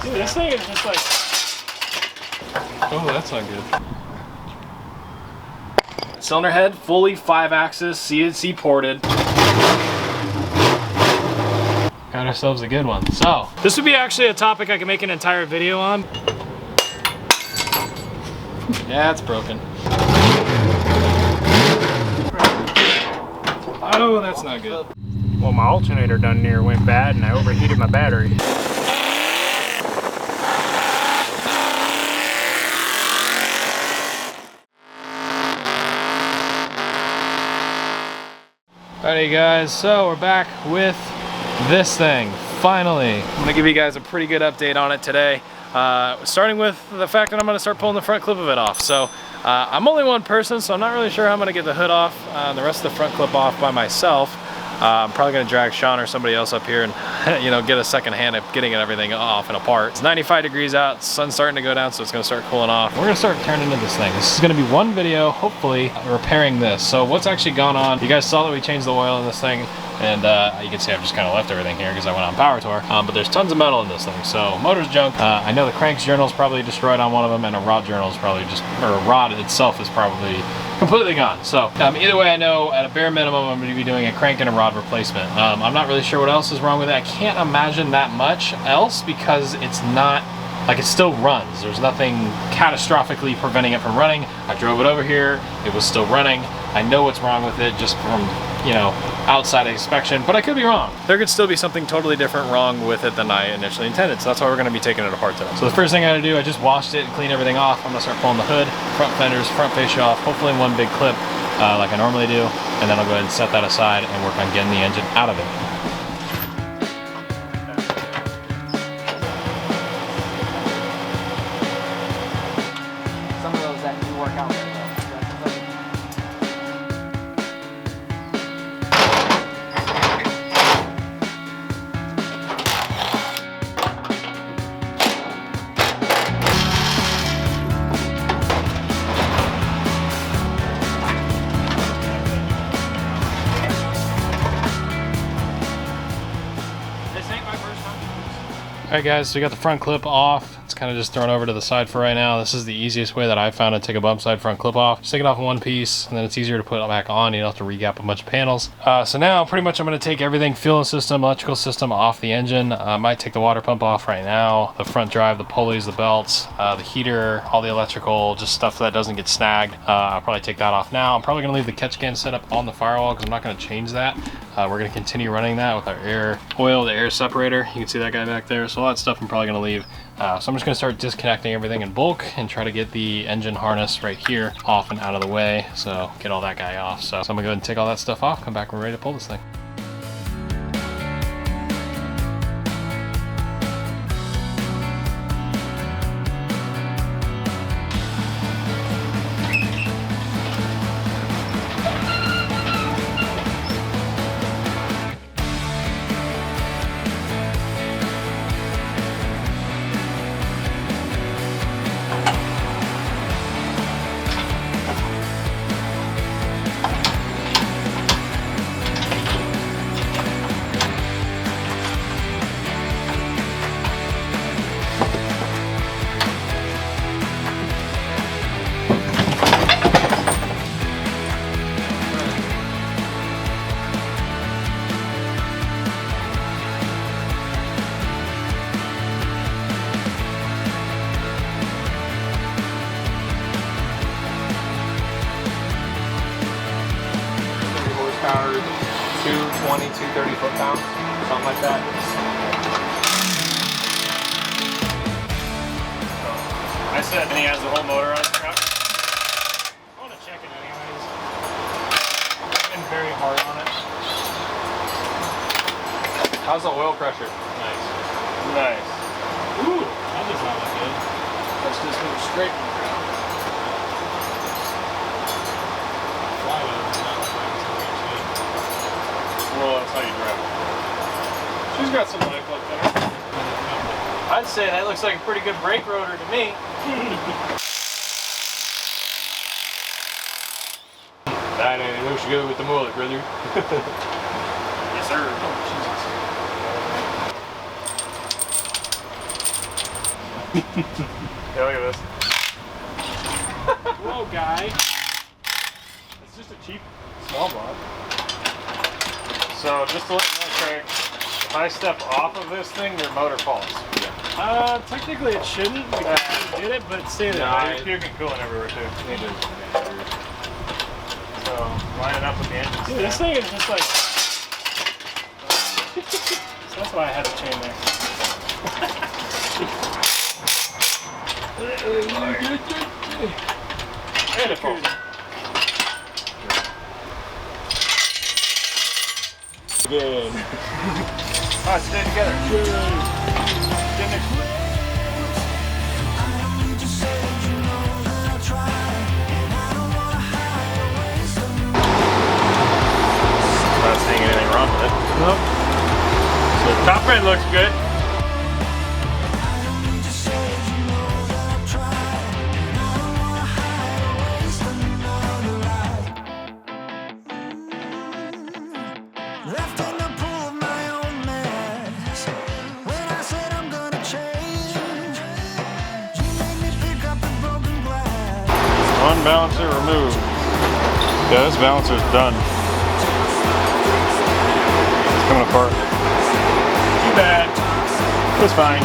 Dude, this thing is just like... Oh, that's not good. Cylinder head, fully 5-axis, CNC ported. Got ourselves a good one. So, this would be actually a topic I could make an entire video on. Yeah, it's broken. Oh, that's not good. Well, my alternator done near went bad and I overheated my battery. Alrighty guys, so we're back with this thing, finally. I'm gonna give you guys a pretty good update on it today. Starting with the fact that I'm gonna start pulling the front clip of it off. So I'm only one person, so I'm not really sure how I'm gonna get the hood off and the rest of the front clip off by myself. I'm probably gonna drag Sean or somebody else up here and you know, get a second hand at getting everything off and apart. It's 95 degrees out, sun's starting to go down, so it's gonna start cooling off. We're gonna start turning into this thing. This is gonna be one video, hopefully, repairing this. So what's actually gone on, you guys saw that we changed the oil in this thing, and you can see I've just kind of left everything here because I went on power tour. But there's tons of metal in this thing, so motor's junk. I know the crank's journal is probably destroyed on one of them, and a rod journal is probably just, or a rod itself is probably completely gone. So either way, I know at a bare minimum I'm going to be doing a crank and a rod replacement. I'm not really sure what else is wrong with it. I can't imagine that much else because it's not, like, it still runs. There's nothing catastrophically preventing it from running. I drove it over here, it was still running. I know what's wrong with it just from, you know, outside inspection, but I could be wrong. There could still be something totally different wrong with it than I initially intended, so that's why we're gonna be taking it apart today. So the first thing I gotta do, I just washed it and cleaned everything off. I'm gonna start pulling the hood, front fenders, front fascia off, hopefully in one big clip, like I normally do, and then I'll go ahead and set that aside and work on getting the engine out of it. Some of those that do work out very well. Alright guys, so we got the front clip off. It's kind of just thrown over to the side for right now. This is the easiest way that I've found to take a bump side front clip off. Just take it off in one piece, and then it's easier to put it back on. You don't have to re-gap a bunch of panels. So now, pretty much I'm going to take everything, fuel system, electrical system off the engine. I might take the water pump off right now, the front drive, the pulleys, the belts, the heater, all the electrical, just stuff that doesn't get snagged. I'll probably take that off now. I'm probably going to leave the catch can set up on the firewall because I'm not going to change that. We're going to continue running that with our air oil, the air separator. You can see that guy back there. So all that stuff I'm probably going to leave. So I'm just going to start disconnecting everything in bulk and try to get the engine harness right here off and out of the way. So get all that guy off. So I'm going to go ahead and take all that stuff off, come back when we're ready to pull this thing. Horsepower, 220, 230 foot-pounds, something like that. I said, and he has the whole motor on his truck. I want to check it anyways. I've been very hard on it. How's the oil pressure? Nice. Nice. Ooh, that does not look good. Let's just move straight from the ground. Well, that's how you drive it. She's got some life left in her. I'd say that looks like a pretty good brake rotor to me. That ain't looks good with the mullet, brother. Yes, sir. Oh, Jesus. Yeah, look at this. Whoa, guy. It's just a cheap small block. So just to let you know, Craig, if I step off of this thing, your motor falls. Technically it shouldn't because you did it, but stay there. Nah, you're puking coolant everywhere too. So line it up with the engine. Dude, this thing is just like. So that's why I had the chain there. And it falls. Again. Alright, stay together. Get next to it. Not seeing anything wrong with it. Nope. So the top end looks good. One balancer removed. Yeah, this balancer's done. It's coming apart. Too bad. It's fine.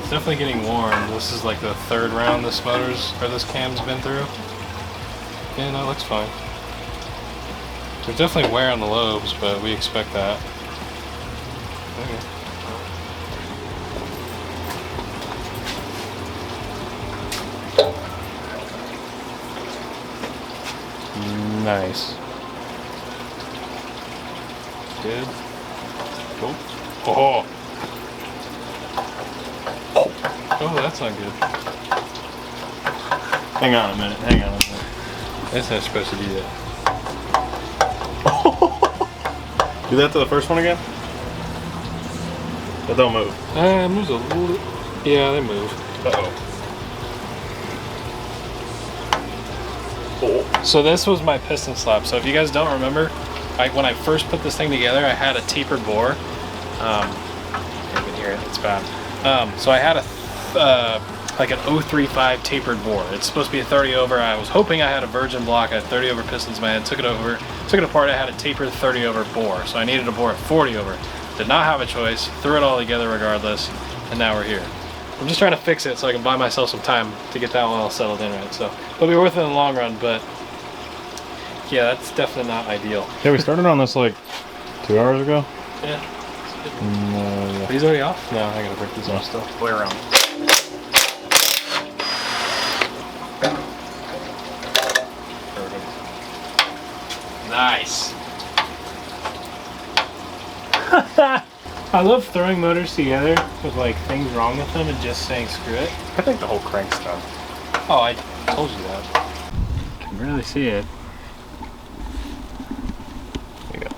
It's definitely getting warm. This is like the third round this this cam's been through. Yeah, no, it looks fine. There's definitely wear on the lobes, but we expect that. Okay. Nice. Good. Oh. Oh. Oh, that's not good. Hang on a minute, hang on a minute. That's not supposed to do that. Do that to the first one again? But they'll move. It moves a little. Yeah, they move. Uh-oh. Oh. So this was my piston slab. So if you guys don't remember, when I first put this thing together, I had a tapered bore. You can hear it, it's bad. So I had like an 035 tapered bore. It's supposed to be a 30 over. I was hoping I had a virgin block. I had 30 over pistons in my head. Took it apart. I had a tapered 30 over bore. So I needed a bore at 40 over. Did not have a choice. Threw it all together regardless. And now we're here. I'm just trying to fix it so I can buy myself some time to get that one all settled in right. So it'll be worth it in the long run, but yeah, that's definitely not ideal. Yeah, we started on this like 2 hours ago. Yeah. Yeah. Are these already off? No, I gotta break these off still. Way around. Nice. I love throwing motors together with like things wrong with them and just saying screw it. I think the whole crank's done. Oh, I told you that. Can really see it. There you go.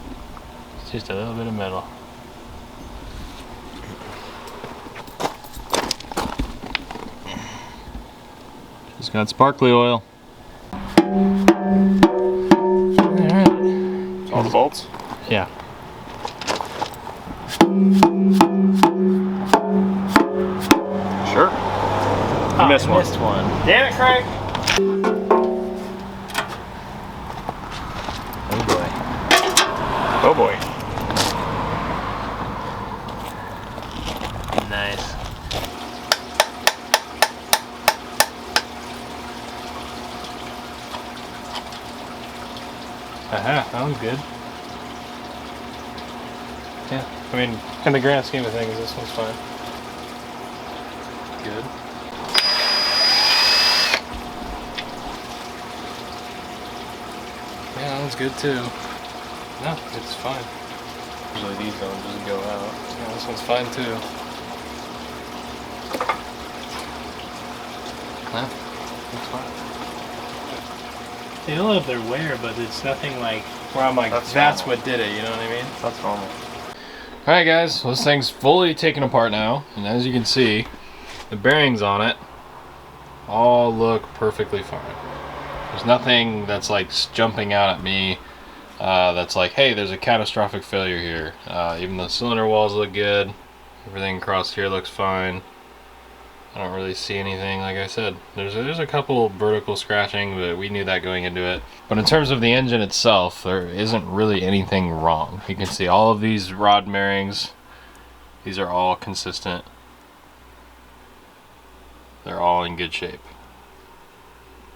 It's just a little bit of metal. Just got sparkly oil. Alright. All the bolts? Yeah. Sure. Oh, missed one. Missed one. Damn it, Craig! Oh boy. Oh boy. Nice. Aha, that one's good. Yeah, I mean, in the grand scheme of things, this one's fine. Good. Yeah, that one's good too. No, it's fine. Usually these don't just go out. Yeah, this one's fine too. No, it's fine. They don't know if they're wear, but it's nothing like where I'm like, that's what did it, you know what I mean? That's normal. Alright guys, well, this thing's fully taken apart now, and as you can see, the bearings on it all look perfectly fine. There's nothing that's like jumping out at me that's like, hey, there's a catastrophic failure here. Even the cylinder walls look good. Everything across here looks fine. I don't really see anything. Like I said, there's a couple vertical scratching, but we knew that going into it. But in terms of the engine itself, there isn't really anything wrong. You can see all of these rod bearings. These are all consistent. They're all in good shape.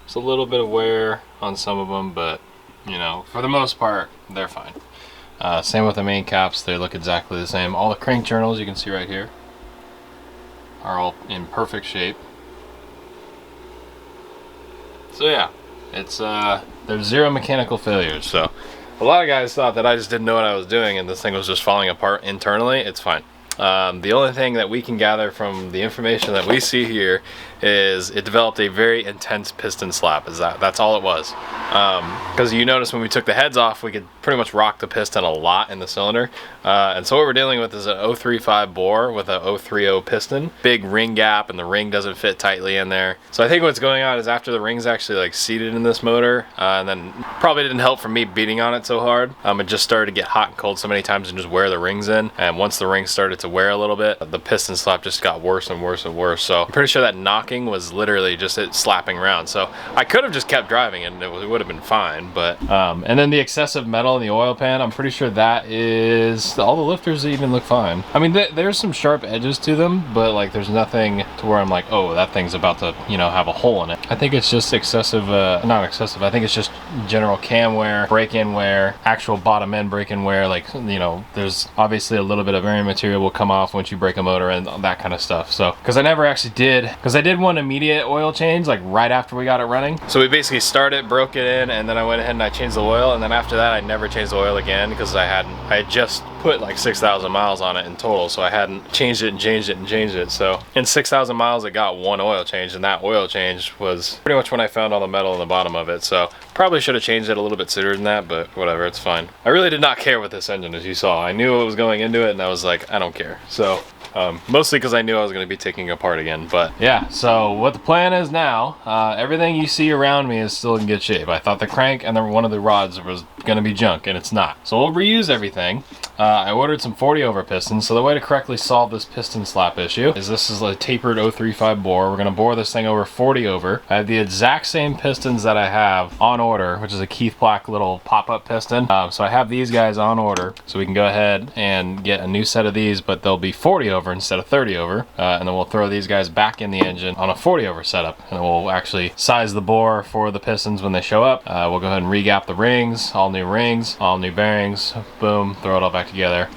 There's a little bit of wear on some of them, but you know, for the most part, they're fine. Same with the main caps. They look exactly the same. All the crank journals you can see right here are all in perfect shape. So yeah, it's there's zero mechanical failures. So a lot of guys thought that I just didn't know what I was doing and this thing was just falling apart internally. It's fine. The only thing that we can gather from the information that we see here is it developed a very intense piston slap. That's all it was. Because you notice when we took the heads off, we could pretty much rock the piston a lot in the cylinder. And so what we're dealing with is an 035 bore with a 030 piston. Big ring gap, and the ring doesn't fit tightly in there. So I think what's going on is after the ring's actually like seated in this motor, and then probably didn't help from me beating on it so hard. It just started to get hot and cold so many times and just wear the rings in. And once the rings started to wear a little bit, the piston slap just got worse and worse and worse. So I'm pretty sure that knocking was literally just it slapping around. So I could have just kept driving and it would have been fine. But and then the excessive metal in the oil pan, I'm pretty sure that is, all the lifters even look fine. I mean, there's some sharp edges to them, but like there's nothing to where I'm like, oh, that thing's about to, you know, have a hole in it. I think it's just excessive, not excessive, I think it's just general cam wear, break-in wear, actual bottom end break-in wear. Like, you know, there's obviously a little bit of bearing material will come off once you break a motor and that kind of stuff. So, because I never actually did, because I did one immediate oil change like right after we got it running. So we basically started, broke it in, and then I went ahead and I changed the oil, and then after that I never changed the oil again because I had just put like 6,000 miles on it in total, so I hadn't changed it and changed it and changed it. So in 6,000 miles it got one oil change, and that oil change was pretty much when I found all the metal in the bottom of it. So probably should have changed it a little bit sooner than that, but whatever, it's fine. I really did not care with this engine, as you saw. I knew what was going into it and I was like, I don't care. So mostly because I knew I was going to be taking it apart again. But yeah, so what the plan is now, everything you see around me is still in good shape. I thought the crank and then one of the rods was going to be junk, and it's not. So we'll reuse everything. I ordered some 40 over pistons. So the way to correctly solve this piston slap issue is this is a tapered 035 bore. We're going to bore this thing over 40 over. I have the exact same pistons that I have on order, which is a Keith Black little pop-up piston. So I have these guys on order, so we can go ahead and get a new set of these, but they'll be 40 over instead of 30 over. And then we'll throw these guys back in the engine on a 40 over setup, and then we'll actually size the bore for the pistons when they show up. We'll go ahead and re-gap the rings, all new bearings, boom, throw it all back together.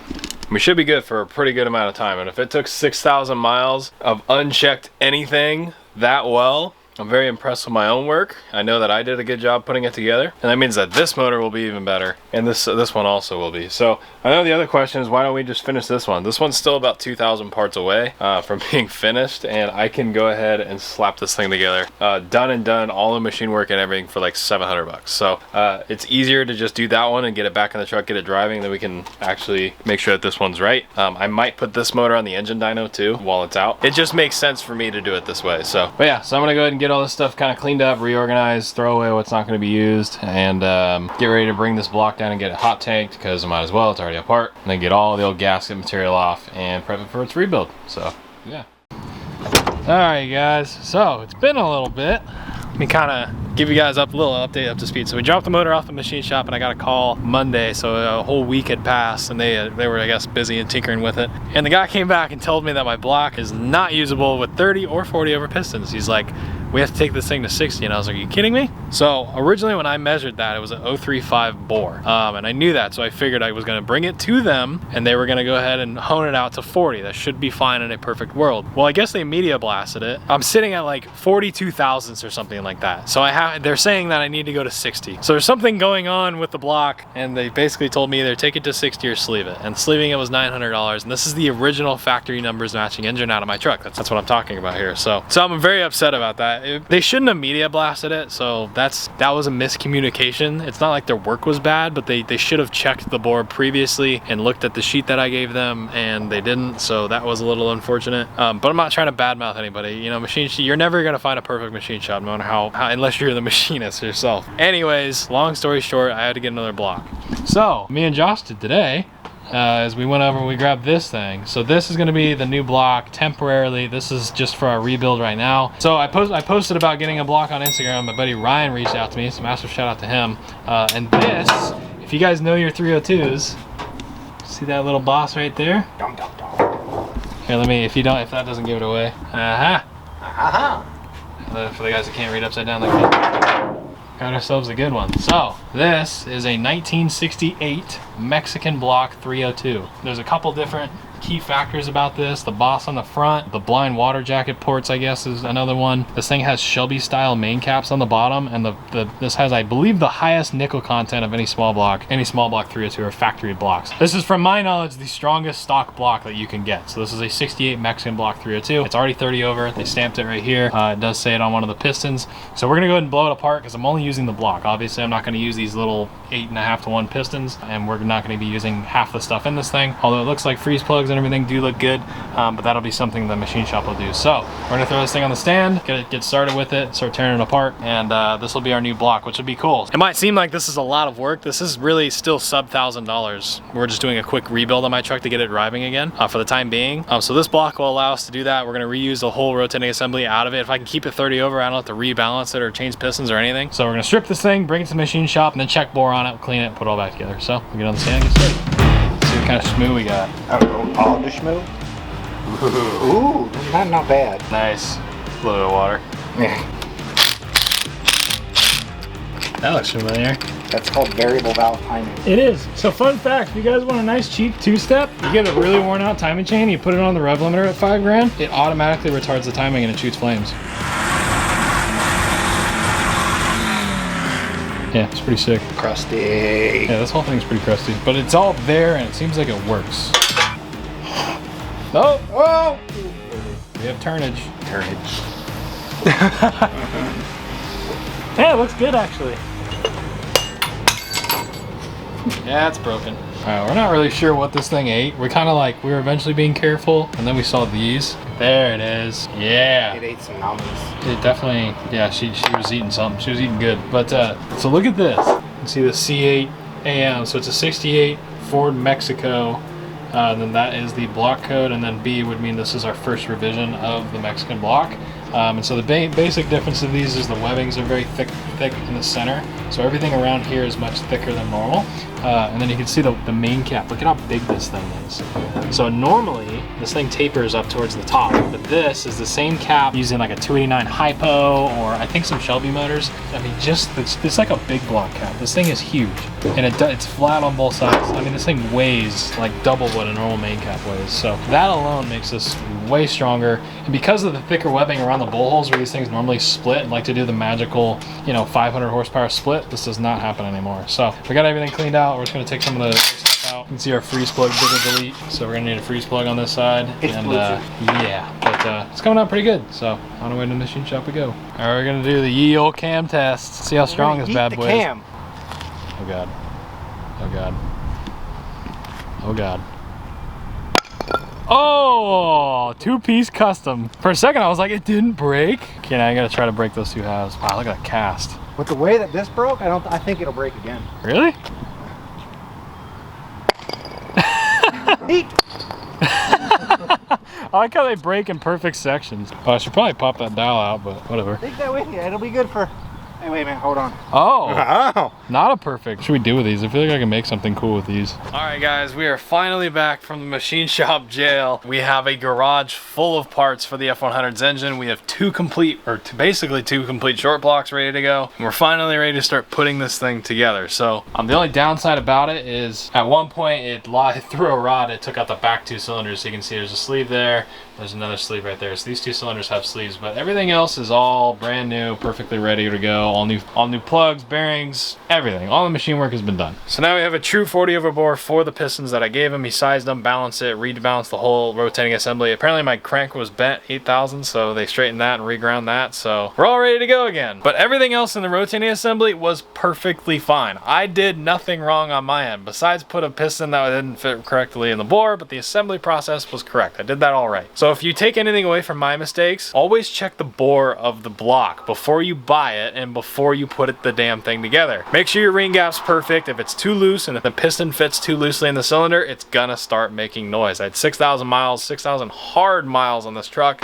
We should be good for a pretty good amount of time. And if it took 6,000 miles of unchecked anything that well, I'm very impressed with my own work. I know that I did a good job putting it together, and that means that this motor will be even better, and this one also will be. So I know the other question is, why don't we just finish this one? This one's still about 2,000 parts away from being finished, and I can go ahead and slap this thing together. Done and done, all the machine work and everything for like 700 bucks. So it's easier to just do that one and get it back in the truck, get it driving, then we can actually make sure that this one's right. I might put this motor on the engine dyno too while it's out. It just makes sense for me to do it this way. So, but yeah, so I'm gonna go ahead and get all this stuff kind of cleaned up, reorganized, throw away what's not going to be used, and get ready to bring this block down and get it hot tanked, because I might as well, it's already apart, and then get all the old gasket material off and prep it for its rebuild. So yeah. Alright guys, so it's been a little bit. Let me kind of give you guys a little update up to speed. So we dropped the motor off the machine shop, and I got a call Monday, so a whole week had passed, and they were, I guess, busy and tinkering with it. And the guy came back and told me that my block is not usable with 30 or 40 over pistons. He's like, we have to take this thing to 60, and I was like, are you kidding me? So originally when I measured that, it was an 035 bore, and I knew that, so I figured I was going to bring it to them, and they were going to go ahead and hone it out to 40. That should be fine in a perfect world. Well, I guess they media blasted it. I'm sitting at like 42 thousandths or something like that. So they're saying that I need to go to 60. So there's something going on with the block, and they basically told me either take it to 60 or sleeve it. And sleeving it was $900, and this is the original factory numbers matching engine out of my truck. That's what I'm talking about here. So I'm very upset about that. yeah, they shouldn't have media blasted it, so that was a miscommunication. It's not like their work was bad, but they should have checked the board previously and looked at the sheet that I gave them, and they didn't, so that was a little unfortunate. But I'm not trying to badmouth anybody. You know, you're never gonna find a perfect machine shop, no matter how unless you're the machinist yourself. Anyways, long story short, I had to get another block. So me and Josh did today, as we went over and we grabbed this thing. So this is going to be the new block temporarily. This is just for our rebuild right now. So I posted about getting a block on Instagram. My buddy Ryan reached out to me, so massive shout out to him. And this, if you guys know your 302s, see that little boss right there? Here, let me, if that doesn't give it away. For the guys that can't read upside down like me. Got ourselves a good one. So this is a 1968 Mexican block 302. There's a couple different key factors about this. The boss on the front, the blind water jacket ports, I guess, is another one. This thing has Shelby style main caps on the bottom, and this has, I believe, the highest nickel content of any small block 302 or factory blocks. This is, from my knowledge, the strongest stock block that you can get. So this is a 68 Mexican block 302. It's already 30 over. They stamped it right here. It does say it on one of the pistons. So we're gonna go ahead and blow it apart because I'm only using the block. Obviously, I'm not gonna use these little 8.5 to 1 pistons, and we're not gonna be using half the stuff in this thing. Although it looks like freeze plugs and everything do look good, but that'll be something the machine shop will do. So we're gonna throw this thing on the stand, get started with it, start tearing it apart, and this will be our new block, which will be cool. It might seem like this is a lot of work. This is really still sub $1,000. We're just doing a quick rebuild on my truck to get it driving again for the time being. So this block will allow us to do that. We're gonna reuse the whole rotating assembly out of it. If I can keep it 30 over, I don't have to rebalance it or change pistons or anything. So we're gonna strip this thing, bring it to the machine shop, and then check bore on it, clean it, put it all back together. So we get on the stand and get started. Let's see what kind of schmoo we got. Oh, the schmoo? Ooh, not bad. Nice. A little bit of water. Yeah. That looks familiar. That's called variable valve timing. It is. So fun fact, if you guys want a nice cheap two-step, you get a really worn out timing chain, you put it on the rev limiter at 5 grand, it automatically retards the timing and it shoots flames. Yeah, it's pretty sick. Crusty. Yeah, this whole thing's pretty crusty, but it's all there and it seems like it works. Oh! Oh! We have turnage. Yeah, it looks good actually. Yeah, it's broken. Alright, we're not really sure what this thing ate. We were eventually being careful, and then we saw these. There it is. Yeah. It ate some nummies. It definitely, yeah, she was eating something. She was eating good. But, so look at this. You can see the C8 AM. So it's a 68 Ford Mexico. And then that is the block code, and then B would mean this is our first revision of the Mexican block. And so the basic difference of these is the webbings are very thick in the center. So everything around here is much thicker than normal. And then you can see the main cap. Look at how big this thing is. So normally this thing tapers up towards the top, but this is the same cap using like a 289 hypo or I think some Shelby motors. I mean, it's like a big block cap. This thing is huge, and it's flat on both sides. I mean, this thing weighs like double what a normal main cap weighs. So that alone makes this way stronger. And because of the thicker webbing around the bowl holes where these things normally split and like to do the magical, 500 horsepower split, this does not happen anymore. So we got everything cleaned out. We're just gonna take some of the stuff out. You can see our freeze plug did a delete. So we're gonna need a freeze plug on this side. Yeah, but it's coming out pretty good. So on our way to the machine shop we go. All right, we're gonna do the ye old cam test. See how strong this bad boy is. Oh God. Oh God. Oh God. Oh, 2-piece custom. For a second I was like, it didn't break. Okay, now I gotta try to break those two halves. Wow, look at that cast. With the way that this broke, I think it'll break again. Really? I like how they break in perfect sections. Oh, I should probably pop that dial out, but whatever. Take that with you. It'll be good for... Hey, wait a minute. Hold on. Oh, not a perfect. What should we do with these? I feel like I can make something cool with these. All right, guys, we are finally back from the machine shop jail. We have a garage full of parts for the F100's engine. We have basically two complete short blocks ready to go. And we're finally ready to start putting this thing together. So the only downside about it is at one point it threw a rod. It took out the back 2 cylinders. So you can see there's a sleeve there. There's another sleeve right there. So these two cylinders have sleeves, but everything else is all brand new, perfectly ready to go. All new plugs, bearings, everything. All the machine work has been done. So now we have a true 40 over bore for the pistons that I gave him. He sized them, balanced it, rebalanced the whole rotating assembly. Apparently my crank was bent 8,000, so they straightened that and reground that. So we're all ready to go again. But everything else in the rotating assembly was perfectly fine. I did nothing wrong on my end, besides put a piston that didn't fit correctly in the bore, but the assembly process was correct. I did that all right. So if you take anything away from my mistakes, always check the bore of the block before you buy it and before you put the damn thing together. Make sure your ring gap's perfect. If it's too loose and if the piston fits too loosely in the cylinder, it's gonna start making noise. I had 6,000 miles, 6,000 hard miles on this truck.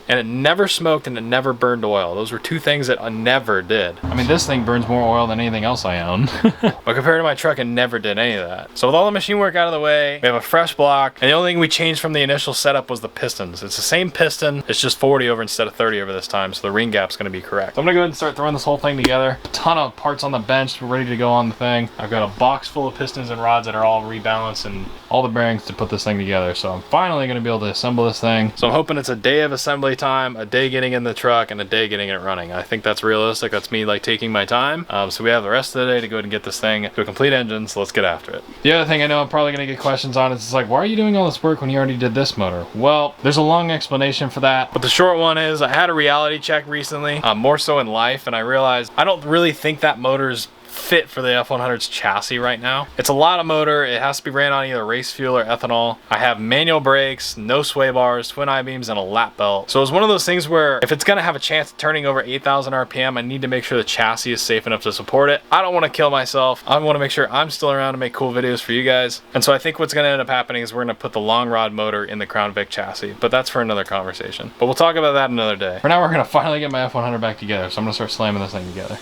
And it never smoked and it never burned oil. Those were two things that I never did. I mean, this thing burns more oil than anything else I own. But compared to my truck, it never did any of that. So with all the machine work out of the way, we have a fresh block, and the only thing we changed from the initial setup was the pistons. It's the same piston, it's just 40 over instead of 30 over this time, so the ring gap's gonna be correct. So I'm gonna go ahead and start throwing this whole thing together. A ton of parts on the bench, we're ready to go on the thing. I've got a box full of pistons and rods that are all rebalanced and all the bearings to put this thing together. So I'm finally gonna be able to assemble this thing. So I'm hoping it's a day of assembly time, a day getting in the truck, and a day getting it running. I think that's realistic. That's me like taking my time. So we have the rest of the day to go ahead and get this thing to a complete engine, so let's get after it. The other thing I know I'm probably gonna get questions on is it's like, why are you doing all this work when you already did this motor? Well, there's a long explanation for that, but the short one is I had a reality check recently, more so in life, and I realized I don't really think that motor's fit for the F100's chassis right now. It's a lot of motor. It has to be ran on either race fuel or ethanol. I have manual brakes, no sway bars, twin I-beams, and a lap belt. So it's one of those things where if it's gonna have a chance of turning over 8,000 RPM, I need to make sure the chassis is safe enough to support it. I don't want to kill myself. I want to make sure I'm still around to make cool videos for you guys. And so I think what's gonna end up happening is we're gonna put the long rod motor in the Crown Vic chassis, but that's for another conversation. But we'll talk about that another day. For now, we're gonna finally get my F100 back together, so I'm gonna start slamming this thing together.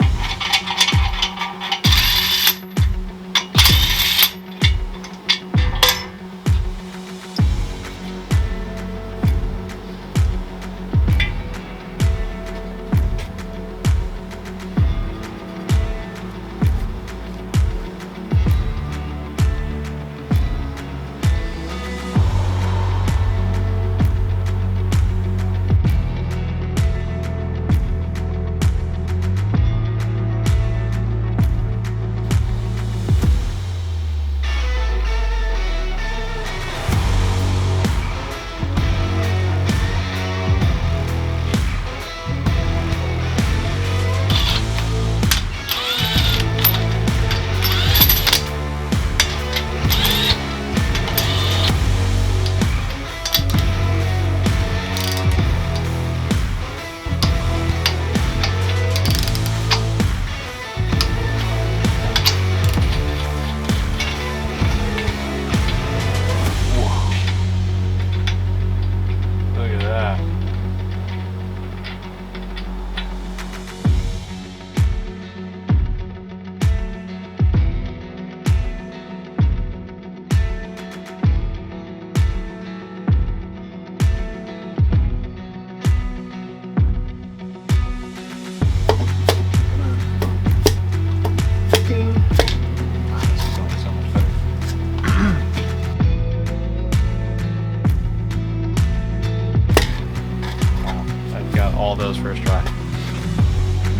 All those first try.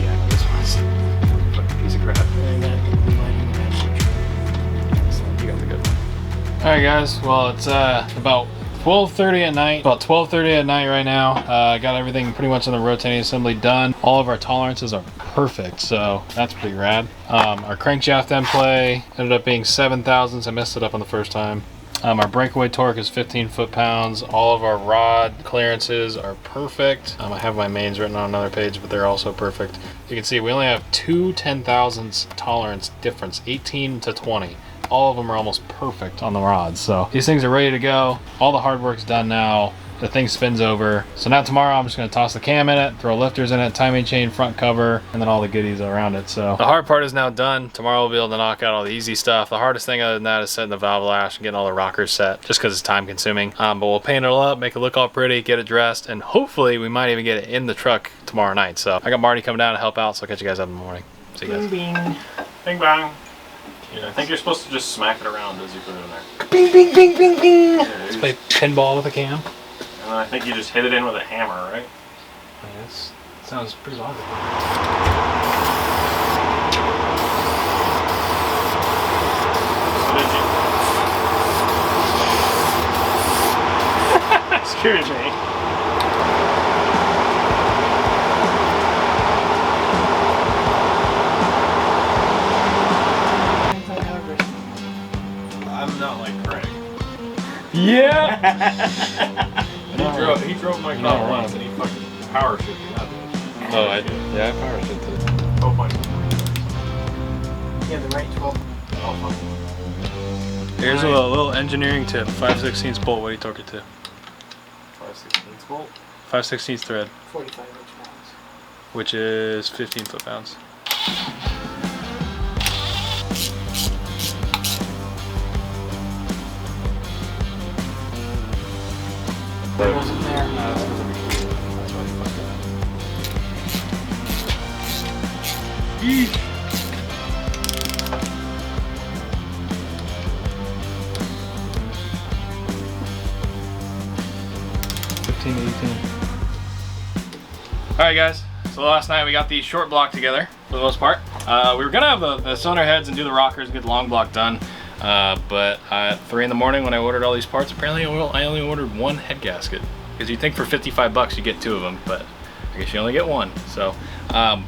Yeah, no, this one's a piece of crap. You got the good one. Alright guys, well it's about 12:30 at night. About 12:30 at night right now. Got everything pretty much in the rotating assembly done. All of our tolerances are perfect, so that's pretty rad. Our crankshaft end play ended up being 7 thousandths. I messed it up on the first time. Our breakaway torque is 15 foot-pounds. All of our rod clearances are perfect. I have my mains written on another page, but they're also perfect. You can see we only have two 10,000ths tolerance difference, 18 to 20. All of them are almost perfect on the rods. So these things are ready to go. All the hard work's done now. The thing spins over. So now tomorrow I'm just gonna toss the cam in it, throw lifters in it, timing chain, front cover, and then all the goodies around it. So the hard part is now done. Tomorrow we'll be able to knock out all the easy stuff. The hardest thing other than that is setting the valve lash and getting all the rockers set, just because it's time consuming. But we'll paint it all up, make it look all pretty, get it dressed, and hopefully we might even get it in the truck tomorrow night. So I got Marty coming down to help out, so I'll catch you guys up in the morning. See you guys. Bing, bing. Bing bang. Yeah, I think you're supposed to just smack it around as you put it in there. Bing, bing, bing, bing, bing. Let's Play pinball with a cam. And I think you just hit it in with a hammer, right? Yes. Sounds pretty logical. Excuse me. I'm not like Craig. Yeah! He drove my car once and he fucking power shifted out of it. Oh, I power shifted. Oh my. Yeah, the right 12. Oh fuck. Here's a little engineering tip. 5/16 bolt, what do you torque it to? 5/16 bolt. 5/16 thread, 45 inch pounds. which is 15 foot-pounds. It wasn't there. Eesh. Alright guys, so last night we got the short block together for the most part. We were gonna have the cylinder heads and do the rockers and get the long block done. But at 3 in the morning when I ordered all these parts, apparently I only ordered one head gasket. Because you'd think for 55 bucks you get 2 of them, but I guess you only get 1. So I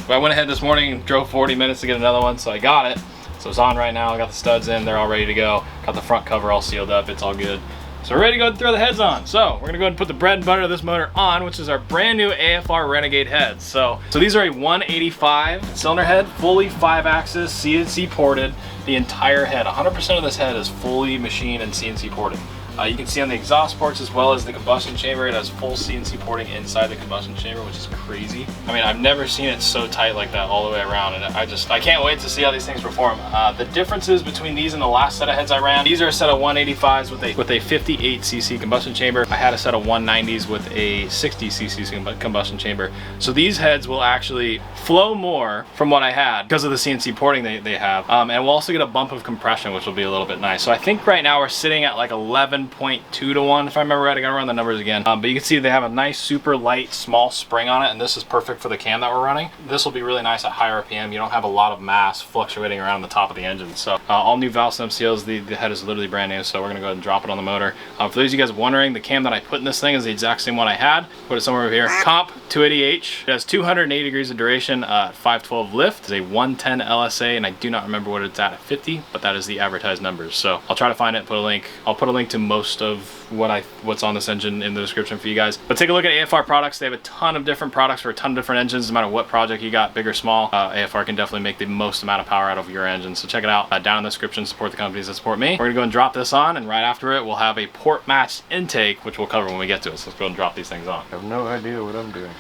went ahead this morning and drove 40 minutes to get another one, so I got it. So it's on right now, I got the studs in, they're all ready to go. Got the front cover all sealed up, it's all good. So we're ready to go and throw the heads on. So we're gonna go ahead and put the bread and butter of this motor on, which is our brand new AFR Renegade heads. So these are a 185 cylinder head, fully 5-axis, CNC ported, the entire head. 100% of this head is fully machined and CNC ported. You can see on the exhaust ports as well as the combustion chamber, it has full CNC porting inside the combustion chamber, which is crazy. I mean, I've never seen it so tight like that all the way around, and I can't wait to see how these things perform. The differences between these and the last set of heads I ran, these are a set of 185s with a 58cc combustion chamber. I had a set of 190s with a 60cc combustion chamber. So these heads will actually flow more from what I had because of the CNC porting they have. And we'll also get a bump of compression, which will be a little bit nice. So I think right now we're sitting at like 11.2 to 1 if I remember right. I gotta run the numbers again, but you can see they have a nice super light small spring on it, and this is perfect for the cam that we're running. This will be really nice at high RPM. You don't have a lot of mass fluctuating around the top of the engine. So all new valve stem seals. The head is literally brand new, so we're gonna go ahead and drop it on the motor. For those of you guys wondering, the cam that I put in this thing is the exact same one I had. Put it somewhere over here. Comp 280H. It has 280 degrees of duration, 512 lift. It's a 110 LSA, and I do not remember what it's at 50, but that is the advertised numbers. So I'll try to find it, put a link. I'll put a link to most of what's on this engine in the description for you guys. But take a look at AFR products. They have a ton of different products for a ton of different engines, no matter what project you got, big or small. AFR can definitely make the most amount of power out of your engine. So check it out down in the description. Support the companies that support me. We're gonna go and drop this on, and right after it, we'll have a port matched intake, which we'll cover when we get to it. So let's go and drop these things on. I have no idea what I'm doing.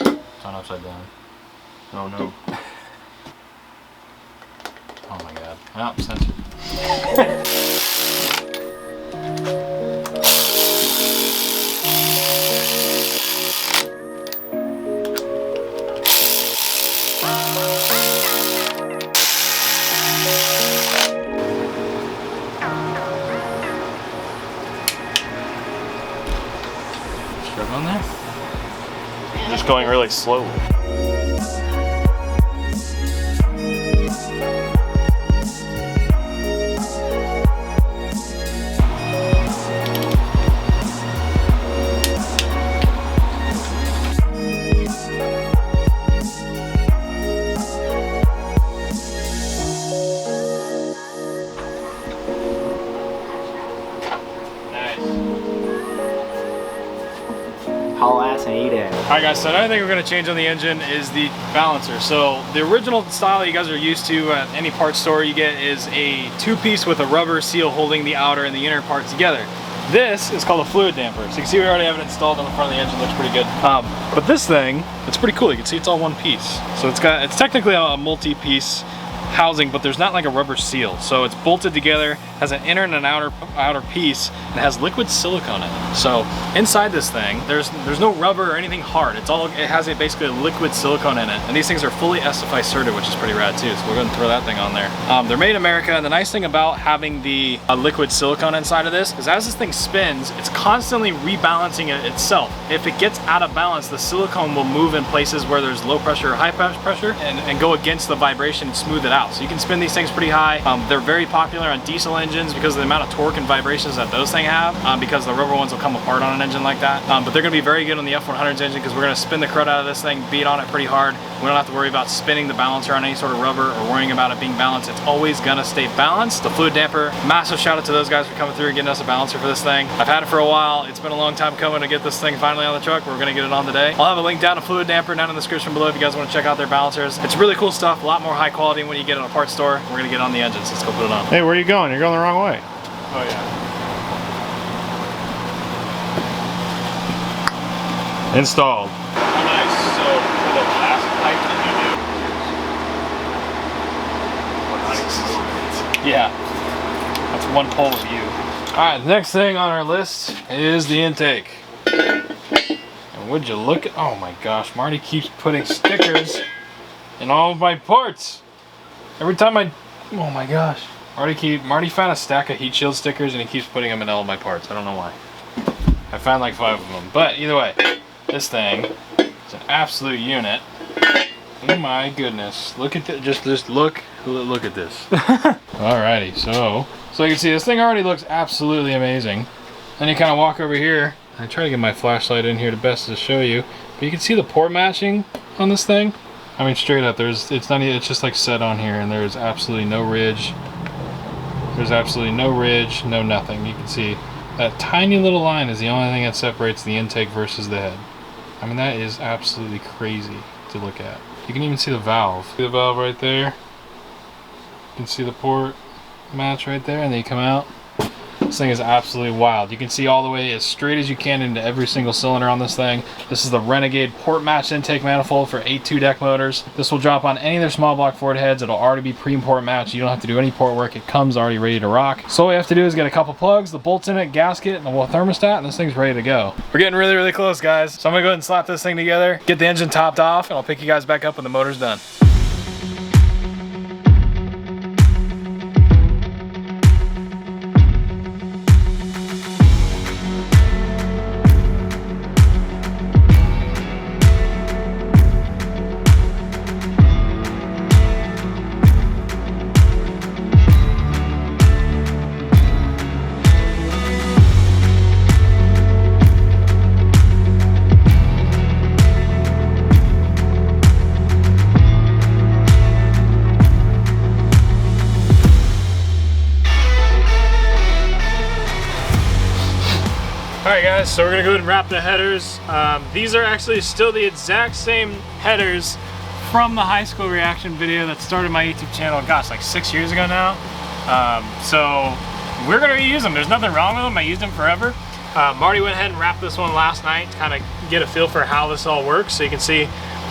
It's on upside down. Oh no. Oh my god. Oh, censored. On there? Just going really slowly. Haul ass and eat it. Alright guys, so another thing we're going to change on the engine is the balancer. So the original style you guys are used to at any parts store you get is a 2-piece with a rubber seal holding the outer and the inner parts together. This is called a fluid damper. So you can see we already have it installed on the front of the engine, looks pretty good. But this thing, it's pretty cool. You can see it's all one piece. So it's technically a multi-piece housing, but there's not like a rubber seal. So it's bolted together, has an inner and an outer piece, and has liquid silicone in it. So inside this thing, there's no rubber or anything hard. It has basically a liquid silicone in it. And these things are fully SFI certified, which is pretty rad too. So we're going to throw that thing on there. They're made in America, and the nice thing about having the liquid silicone inside of this is as this thing spins, it's constantly rebalancing it itself. If it gets out of balance, the silicone will move in places where there's low pressure or high pressure and go against the vibration and smooth it out. So you can spin these things pretty high. They're very popular on diesel engines because of the amount of torque and vibrations that those things have, because the rubber ones will come apart on an engine like that. But they're going to be very good on the F100's engine because we're going to spin the crud out of this thing, beat on it pretty hard. We don't have to worry about spinning the balancer on any sort of rubber or worrying about it being balanced. It's always going to stay balanced. The fluid damper, massive shout out to those guys for coming through and getting us a balancer for this thing. I've had it for a while. It's been a long time coming to get this thing finally on the truck. We're going to get it on today. I'll have a link down to fluid damper down in the description below if you guys want to check out their balancers. It's really cool stuff, a lot more high quality when you get it in a parts store. We're going to get on the engines. Let's go put it on. Hey, where are you going? You're going the wrong way. Oh yeah. Installed. Nice. So for the last pipe that you do. Yeah. That's one pull with you. Alright, the next thing on our list is the intake. And would you look at, oh my gosh, Marty keeps putting stickers in all of my parts. Every time oh my gosh. Marty found a stack of heat shield stickers and he keeps putting them in all of my parts. I don't know why. I found like 5 of them. But either way, this thing is an absolute unit. Oh my goodness. Look at this. Just look at this. Alrighty, so you can see this thing already looks absolutely amazing. Then you kind of walk over here. I try to get my flashlight in here the best to show you. But you can see the port matching on this thing. I mean, straight up, it's just like set on here, and there's absolutely no ridge. There's absolutely no ridge, no nothing. You can see that tiny little line is the only thing that separates the intake versus the head. I mean, that is absolutely crazy to look at. You can even see the valve. See the valve right there? You can see the port match right there, and then you come out. This thing is absolutely wild. You can see all the way as straight as you can into every single cylinder on this thing. This is the Renegade port match intake manifold for 8.2 deck motors. This will drop on any of their small block Ford heads. It'll already be pre-port matched. You don't have to do any port work. It comes already ready to rock. So all you have to do is get a couple plugs, the bolts in it, gasket, and the thermostat, and this thing's ready to go. We're getting really, really close, guys. So I'm gonna go ahead and slap this thing together, get the engine topped off, and I'll pick you guys back up when the motor's done. Alright guys, so we're going to go ahead and wrap the headers. These are actually still the exact same headers from the high school reaction video that started my YouTube channel, gosh, like 6 years ago now. So we're going to reuse them. There's nothing wrong with them. I used them forever. Marty went ahead and wrapped this one last night to kind of get a feel for how this all works. So you can see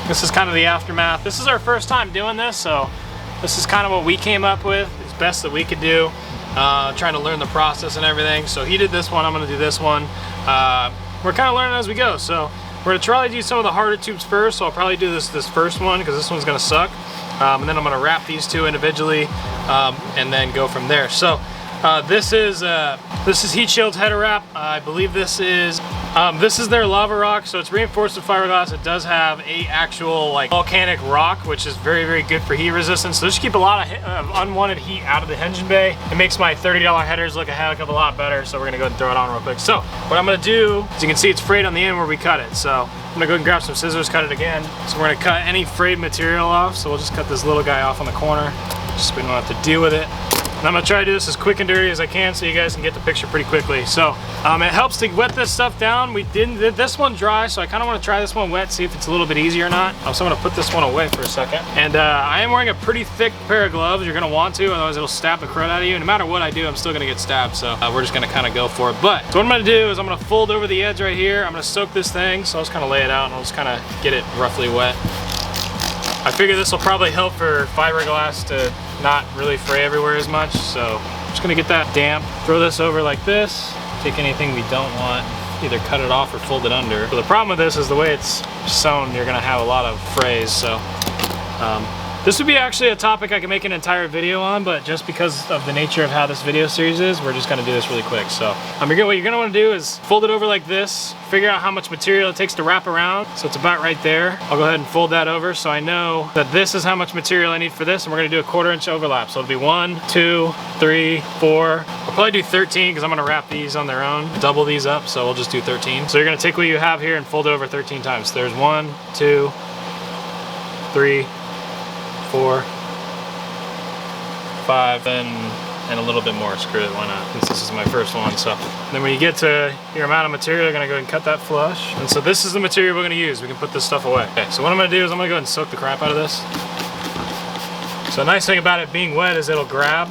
this is kind of the aftermath. This is our first time doing this, so this is kind of what we came up with. It's best that we could do. Trying to learn the process and everything. So he did this one, I'm gonna do this one. We're kind of learning as we go. So we're gonna try to do some of the harder tubes first. So I'll probably do this first one because this one's gonna suck. And then I'm gonna wrap these two individually and then go from there. So this is heat shield header wrap. I believe this is their lava rock, so it's reinforced with fiberglass. It does have a actual like volcanic rock, which is very, very good for heat resistance. So this should keep a lot of unwanted heat out of the engine bay. It makes my $30 headers look a heck of a lot better. So we're gonna go ahead and throw it on real quick. So what I'm gonna do, as you can see, it's frayed on the end where we cut it. So I'm gonna go ahead and grab some scissors, cut it again. So we're gonna cut any frayed material off. So we'll just cut this little guy off on the corner, just so we don't have to deal with it. And I'm gonna try to do this as quick and dirty as I can so you guys can get the picture pretty quickly. So it helps to wet this stuff down. We did this one dry, so I kind of want to try this one wet, see if it's a little bit easier or not. So I'm gonna put this one away for a second. And I am wearing a pretty thick pair of gloves. You're gonna want to, otherwise it'll stab the crud out of you. No matter what I do, I'm still gonna get stabbed. So we're just gonna kind of go for it. But so what I'm gonna do is I'm gonna fold over the edge right here. I'm gonna soak this thing. So I'll just kind of lay it out and I'll just kind of get it roughly wet. I figure this will probably help for fiberglass to not really fray everywhere as much. So I'm just gonna get that damp, throw this over like this, take anything we don't want, either cut it off or fold it under. So the problem with this is the way it's sewn, you're gonna have a lot of frays. So this would be actually a topic I could make an entire video on, but just because of the nature of how this video series is, we're just gonna do this really quick. So what you're gonna wanna do is fold it over like this, figure out how much material it takes to wrap around. So it's about right there. I'll go ahead and fold that over so I know that this is how much material I need for this, and we're gonna do a 1/4 inch overlap. So it'll be 1, 2, 3, 4. I'll probably do 13 because I'm gonna wrap these on their own, double these up, so we'll just do 13. So you're gonna take what you have here and fold it over 13 times. So there's 1, 2, 3, 4, 5, and a little bit more. Screw it, why not? Since this is my first one. So then when you get to your amount of material, you're gonna go ahead and cut that flush. And so this is the material we're gonna use. We can put this stuff away. Okay, so what I'm gonna do is I'm gonna go ahead and soak the crap out of this. So the nice thing about it being wet is it'll grab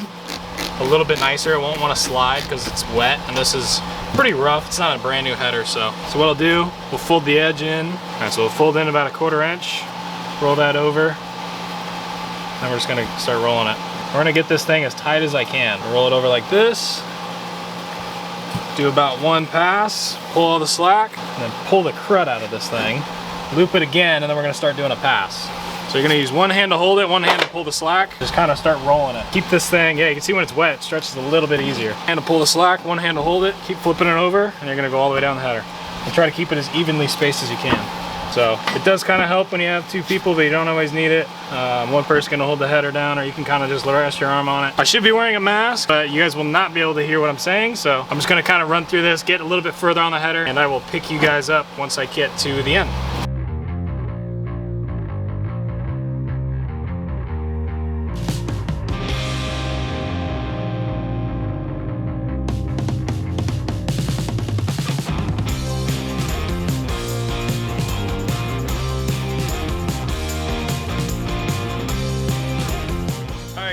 a little bit nicer. It won't want to slide because it's wet, and this is pretty rough. It's not a brand new header. So what I'll do, we'll fold the edge in. All right, so we'll fold in about a 1/4 inch, roll that over. Then we're just gonna start rolling it. We're gonna get this thing as tight as I can. Roll it over like this. Do about 1 pass, pull all the slack, and then pull the crud out of this thing. Loop it again, and then we're gonna start doing a pass. So you're gonna use one hand to hold it, one hand to pull the slack. Just kind of start rolling it. Keep this thing, yeah, you can see when it's wet, it stretches a little bit easier. Hand to pull the slack, one hand to hold it, keep flipping it over, and you're gonna go all the way down the header. And try to keep it as evenly spaced as you can. So it does kind of help when you have 2 people, but you don't always need it. One person can hold the header down, or you can kind of just rest your arm on it. I should be wearing a mask, but you guys will not be able to hear what I'm saying. So I'm just gonna kind of run through this, get a little bit further on the header, and I will pick you guys up once I get to the end.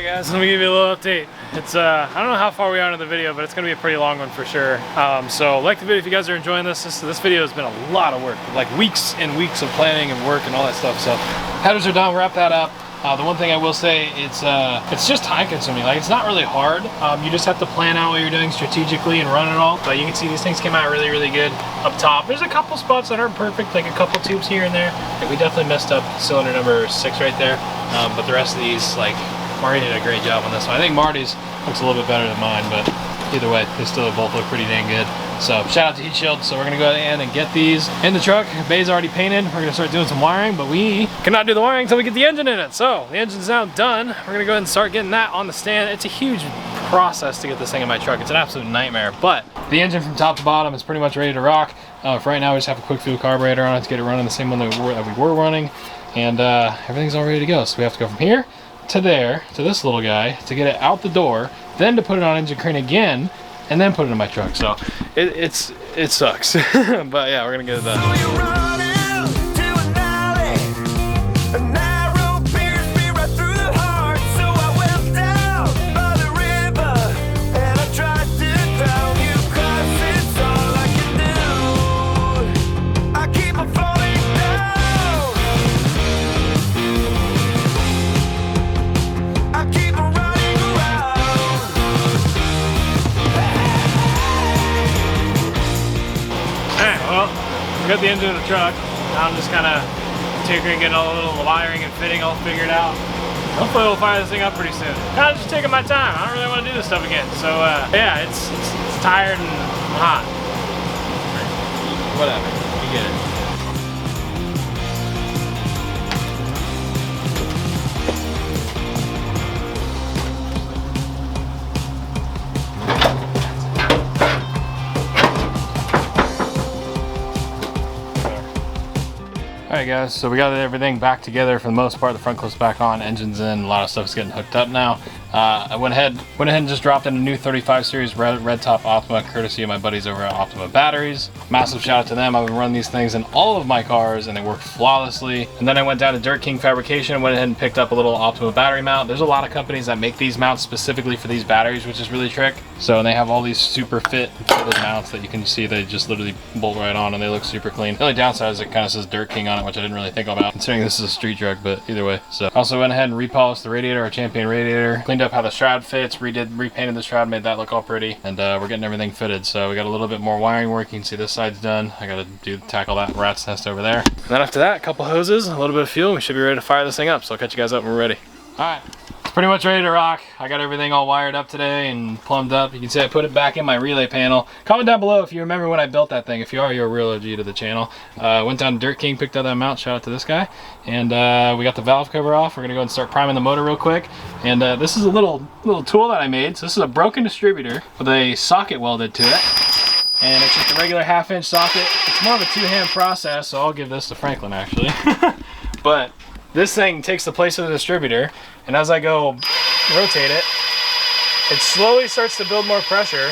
Guys, let me give you a little update. It's I don't know how far we are into the video, but it's gonna be a pretty long one for sure. So like the video if you guys are enjoying this. This video has been a lot of work, like weeks and weeks of planning and work and all that stuff. So headers are done, wrap that up. The one thing I will say, it's just time consuming. Like, it's not really hard. You just have to plan out what you're doing strategically and run it all. But you can see these things came out really, really good up top. There's a couple spots that aren't perfect, like a couple tubes here and there. Like, we definitely messed up cylinder number 6 right there. But the rest of these, like, Marty did a great job on this one. I think Marty's looks a little bit better than mine, but either way, they still both look pretty dang good. So shout out to Heat Shield. So we're gonna go ahead and get these in the truck. Bay's already painted. We're gonna start doing some wiring, but we cannot do the wiring until we get the engine in it. So the engine's now done. We're gonna go ahead and start getting that on the stand. It's a huge process to get this thing in my truck. It's an absolute nightmare, but the engine from top to bottom is pretty much ready to rock. For right now, we just have a quick fuel carburetor on it to get it running the same one that we were running, and everything's all ready to go. So we have to go from here to there, to this little guy, to get it out the door, then to put it on engine crane again, and then put it in my truck. So it sucks. But yeah, we're gonna get it done. Got the engine in the truck. Now I'm just kind of tinkering, getting all the little wiring and fitting all figured out. Hopefully we'll fire this thing up pretty soon. Kind of just taking my time. I don't really want to do this stuff again. So yeah, it's tired and hot. Whatever, you get it. Alright guys, so we got everything back together for the most part. The front clip's back on, engine's in, a lot of stuff's getting hooked up now. I went ahead and just dropped in a new 35 series red top Optima, courtesy of my buddies over at Optima Batteries. Massive shout out to them. I've been running these things in all of my cars and they work flawlessly. And then I went down to Dirt King Fabrication and went ahead and picked up a little Optima battery mount. There's a lot of companies that make these mounts specifically for these batteries, which is really trick. So they have all these super fitted mounts that you can see they just literally bolt right on and they look super clean. The only downside is it kind of says Dirt King on it, which I didn't really think about, considering this is a street truck, but either way. So also went ahead and repolished the radiator, our Champion radiator, cleaned up how the shroud fits, repainted the shroud, made that look all pretty, and we're getting everything fitted. So we got a little bit more wiring work. You can see this side's done. I gotta tackle that rat's nest over there. And then after that, a couple hoses, a little bit of fuel, we should be ready to fire this thing up. So I'll catch you guys up when we're ready. All right. It's pretty much ready to rock. I got everything all wired up today and plumbed up. You can see I put it back in my relay panel. Comment down below if you remember when I built that thing. If you are, you're a real OG to the channel. Went down to Dirt King, picked up that mount. Shout out to this guy. And we got the valve cover off. We're gonna go and start priming the motor real quick. And this is a little tool that I made. So this is a broken distributor with a socket welded to it. And it's just a regular 1/2-inch socket. It's more of a 2-hand process, so I'll give this to Franklin actually. But this thing takes the place of the distributor, and as I go rotate it, it slowly starts to build more pressure,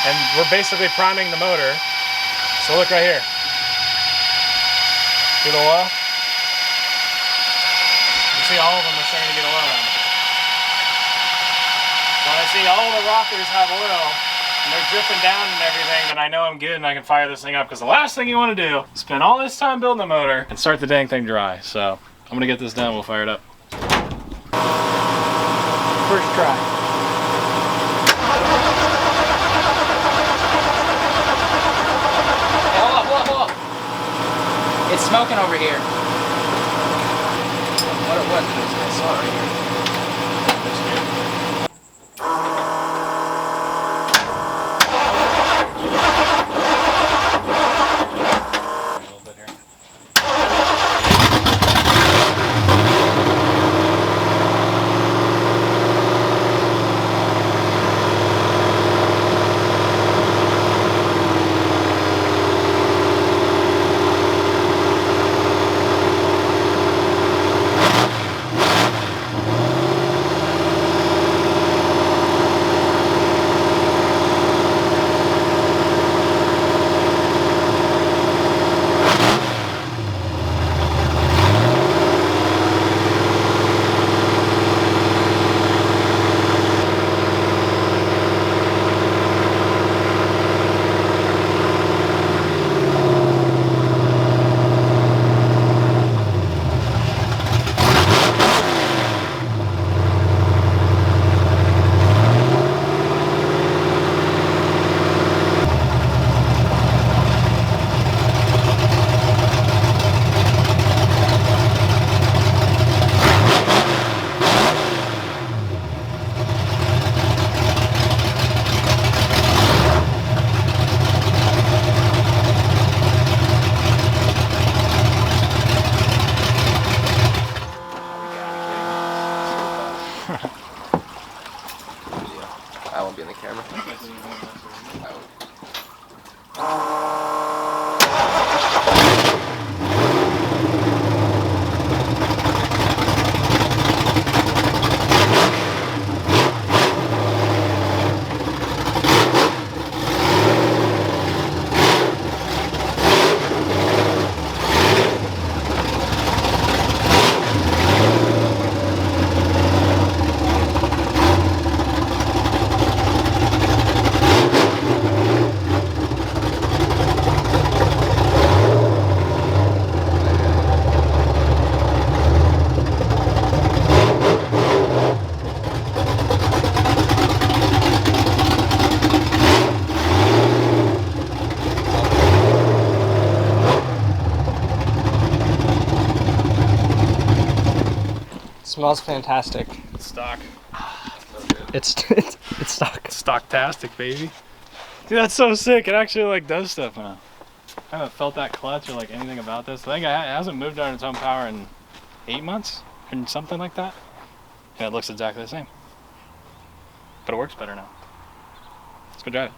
and we're basically priming the motor. So look right here. See the oil? You see all of them are starting to get oil in. When I see all the rockers have oil, and they're dripping down and everything, then I know I'm good and I can fire this thing up, because the last thing you want to do is spend all this time building the motor and start the dang thing dry. So I'm gonna get this done, we'll fire it up. First try. Hey, hold up. It's smoking over here. What it was, I saw it right here. I won't be in the camera. Smells fantastic. It's stock. It's stock. Stocktastic, baby. Dude, that's so sick. It actually like does stuff now. I haven't felt that clutch or like anything about this. I think it hasn't moved on its own power in 8 months or something like that. And it looks exactly the same. But it works better now. Let's go drive it.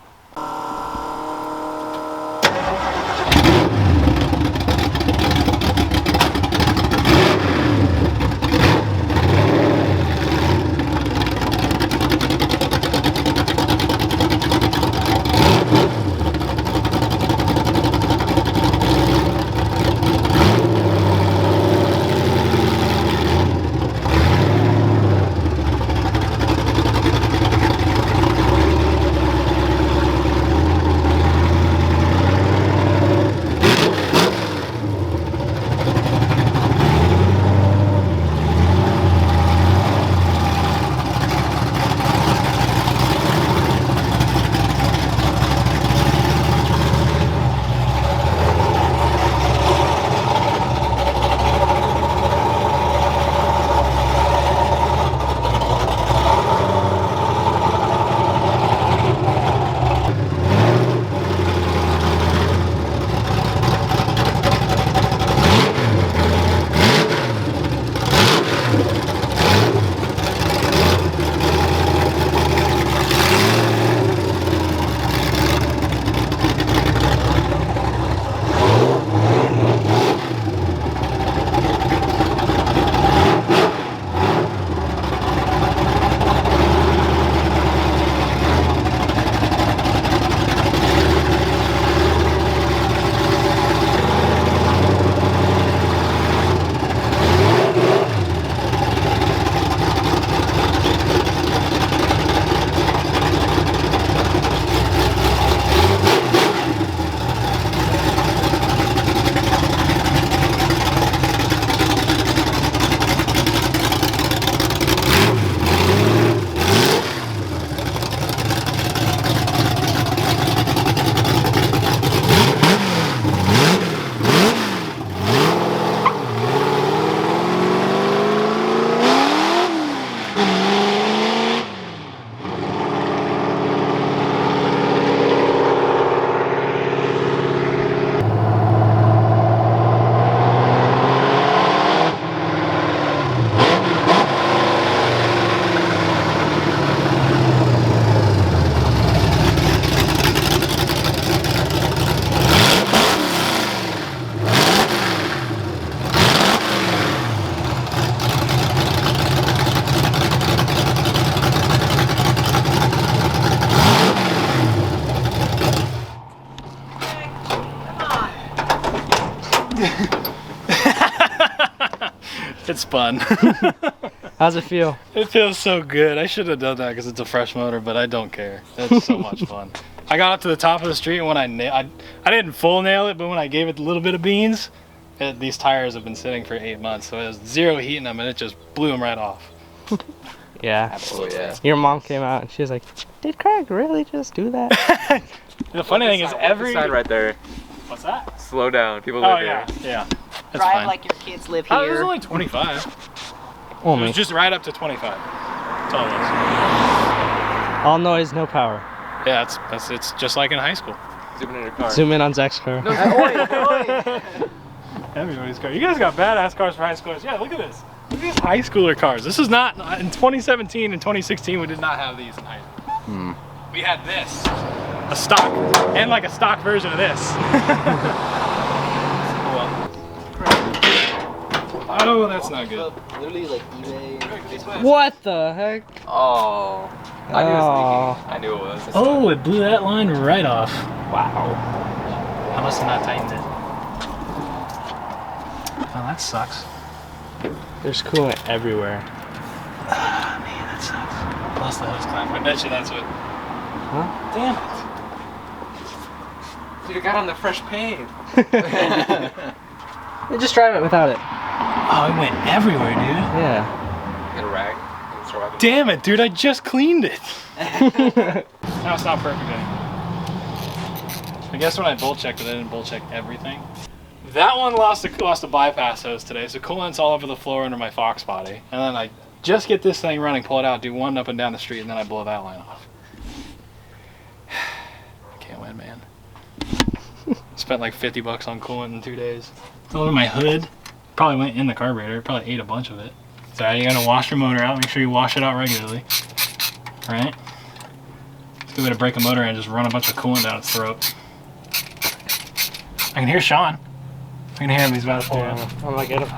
It's fun. How's it feel? It feels so good. I should have done that because it's a fresh motor, but I don't care. It's so much fun. I got up to the top of the street, and when I didn't full nail it, but when I gave it a little bit of beans, these tires have been sitting for 8 months, so it was zero heat in them, and it just blew them right off. Yeah. Absolutely. Yeah. Your mom came out and she was like, "Did Craig really just do that?" The funny thing is every side right there. What's that? Slow down. People live Oh yeah, here. yeah. That's Drive fine. like your kids live Oh, it was here. only 25. It Only. was just right up to 25. That's all it was. All noise, no power. Yeah, it's just like in high school. Zoom in your car. Zoom in on Zach's car. Everybody's car. You guys got badass cars for high schoolers. Yeah, look at this. Look at these high schooler cars. This is not in 2017 and 2016. We did not have these in high school. We had this, a stock, and like a stock version of this. Oh, that's not good. Literally like eBay. What the heck? Oh. I knew it was leaking. I knew it was. Oh, it blew that line right off. Wow. I must have not tightened it. Oh, that sucks. There's coolant everywhere. Ah, man, that sucks. Lost the hose clamp. I bet you that's what. Huh? Damn it. Dude, it got on the fresh paint. You just drive it without it. Oh, it went everywhere, dude. Yeah. Get a rag. And throw it. Damn it, dude, I just cleaned it. Now it's not perfect anymore. I guess when I bolt checked it, I didn't bolt check everything. That one lost a bypass hose today, so coolant's all over the floor under my Fox body. And then I just get this thing running, pull it out, do one up and down the street, and then I blow that line off. I can't win, man. Spent like 50 bucks on coolant in 2 days. It's all over my hood. Probably went in the carburetor, probably ate a bunch of it. So you gotta wash your motor out, make sure you wash it out regularly. Right? It's a good way to break a motor and just run a bunch of coolant down its throat. I can hear Sean. I can hear him, he's about to pull out. I'm gonna get him.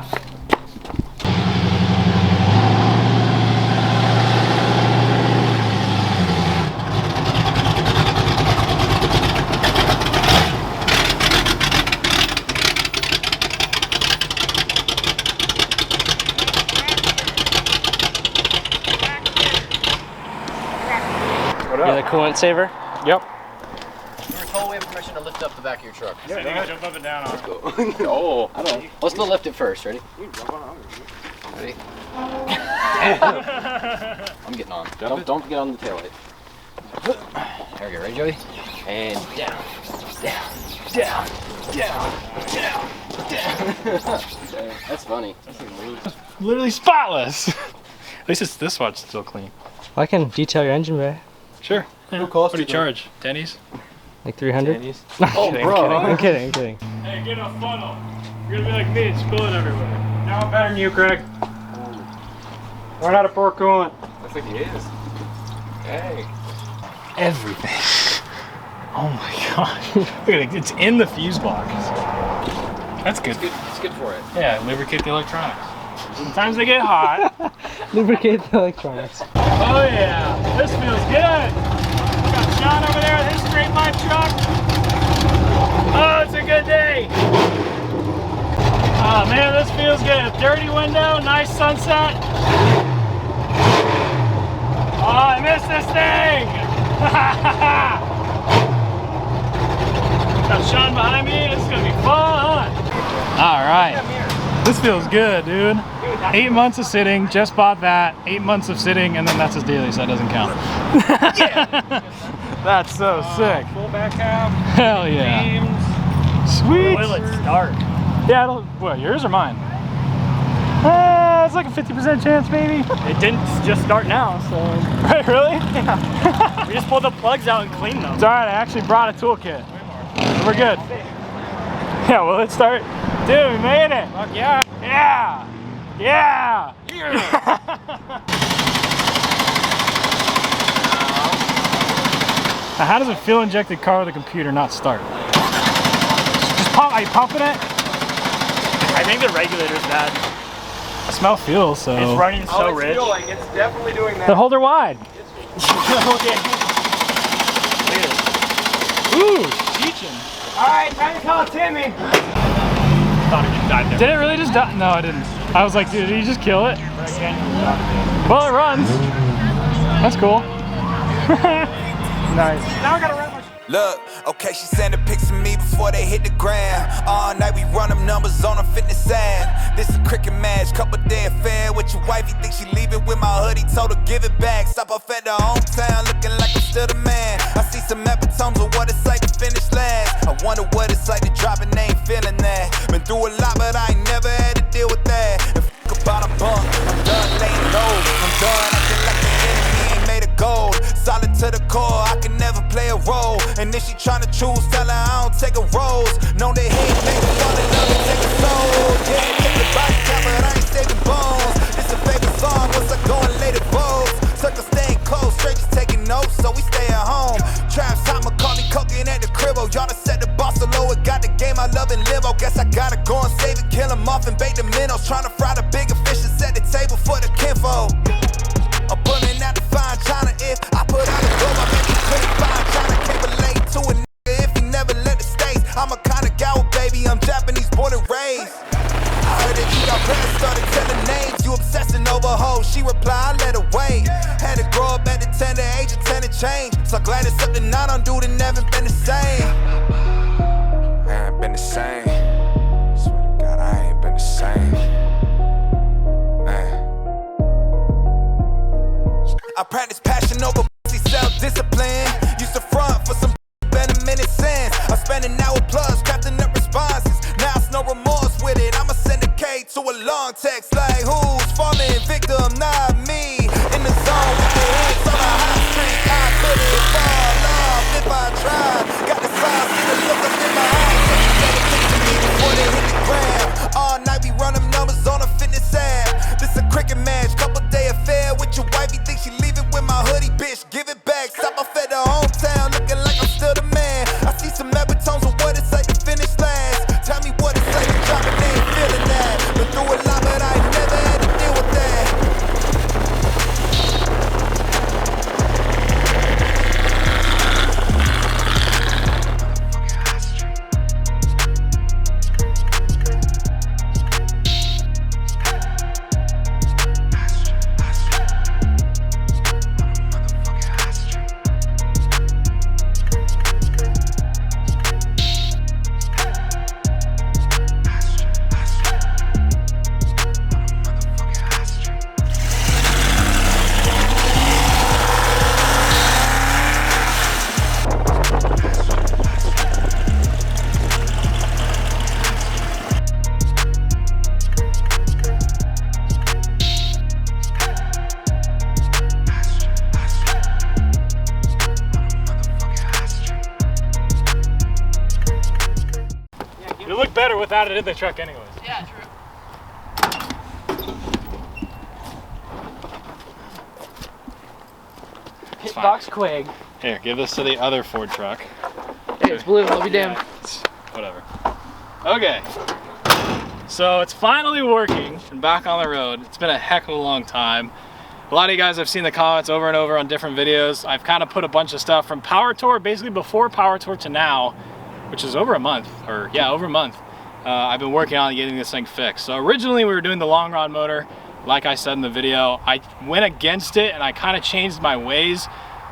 You're the coolant saver? Yep. We were told we have permission to lift up the back of your truck. So you can jump up and down on it. Oh. I don't know. Let's go lift it first. Ready? Ready? I'm getting on. Don't get on the taillight. There we go. Ready, Joey? And down, down, down, down, down, down. That's funny. Literally spotless. At least this watch is still clean. Well, I can detail your engine bay. Sure. Yeah. What do you charge? Denny's? Like 300? Oh, bro. I'm kidding. Hey, get a funnel. You're gonna be like me and spill it everywhere. Now I'm better than you, Craig. Learn how to pour coolant. Looks like he is. Dang. Everything. Oh my gosh. Look at it. It's in the fuse box. That's good. It's good for it. Yeah, lubricate the electronics. Sometimes they get hot. Lubricate the electronics. Oh yeah, this feels good. Got Sean over there with his straight line truck. Oh, it's a good day. Oh man, this feels good. Dirty window, nice sunset. Oh, I missed this thing. Got Sean behind me. This is gonna be fun. All right. This feels good, dude. 8 months of sitting, just bought that. 8 months of sitting, and then that's his daily, so that doesn't count. That's so sick. Full back cab. Hell yeah. Beams. Sweet. Will it start? Yeah, it'll, what, yours or mine? It's like a 50% chance, maybe. It didn't just start now, so Right, really? we just pulled the plugs out and cleaned them. It's all right, I actually brought a toolkit. We're good. Yeah, will it start? Dude, we made it. Fuck yeah. Yeah. Yeah. Now, how does a fuel injected car with a computer not start? Just pump, are you pumping it? I think the regulator's bad. I smell fuel, so. It's running so I rich. feel like it's definitely doing that. Then hold her wide. Okay. Ooh, teaching. All right, time to call Timmy. Thought it just died there. Did it really just die? No, it didn't. I was like, dude, did you just kill it? Well, it runs. That's cool. Nice. Now I gotta run my Look, okay, she sending pics of me before they hit the gram. All night we run them numbers on a fitness app. This a cricket match, couple day affair with your wife. You think she leaving with my hoodie, told her give it back. Stop off at the hometown, looking like I'm still the man. I see some epitomes of what it's like to finish last. I wonder what it's like to drop and ain't feeling that. Been through a lot, but I ain't never had to deal with that. And fuck about a bunk, I'm done laying low. I'm done acting like the enemy ain't made of gold. Solid to the core, I can never play a role. And if she tryna choose, tell her I don't take a rose. Know they hate, make me fall in love and take a soul. Yeah, take the body count, but I ain't saving bones. This a favorite song, once I go and lay the bows. Circle staying close, strangers taking notes, so we stay at home. Traps hot, Macaulay cooking at the cribbo. Y'all done set the boss so low, it got the game I love and live. Oh, guess I gotta go and save it, kill him off and bake the minnows. Tryna fry the bigger fish and set the table for the kinfolk. I'm pulling out the fine china. If I put out a glow, I make me couldn't find China. Can't relate to a nigga if he never left the States. I'm a kind of gal, baby, I'm Japanese born and raised. I heard that you got plans, started telling names. You obsessing over hoes, she replied, I let her wait. Had to grow up at the tender age of 10 and change. So glad it's up to 9 on dude and never been the same. I ain't been the same. Swear to God, I ain't been the same. I practice passion over pussy, self-discipline. Used to front for some been a minute since. I spent an hour plus crafting up responses. Now it's no remorse with it. I'ma send a K to a long text like who's falling victim, not me. In the zone with the hands on a hot streak. I couldn't fall off if I tried. Got the sauce, see the look up in my eyes. Take a picture of me before they hit the ground. All night we run them numbers on a fitness app. This a cricket match, couple day affair with your wife. You think she leaving with my hoodie, bitch? Give it back. Stop off at the hometown, looking like I'm still the man. I see some epitomes of what it's like to finish last. Tell me what it's like to drop and they ain't feeling that. Been through a lot, but I ain't never had to deal with that. It looked better without it in the truck anyways. Yeah, true. Hitbox Quig. Here, give this to the other Ford truck. Hey, it's blue, I'll be damned. It's whatever. Okay. So it's finally working and back on the road. It's been a heck of a long time. A lot of you guys have seen the comments over and over on different videos. I've kind of put a bunch of stuff from Power Tour, basically before Power Tour to now, which is over a month, or yeah, over a month. I've been working on getting this thing fixed. So originally we were doing the long rod motor. Like I said in the video, I went against it and I kind of changed my ways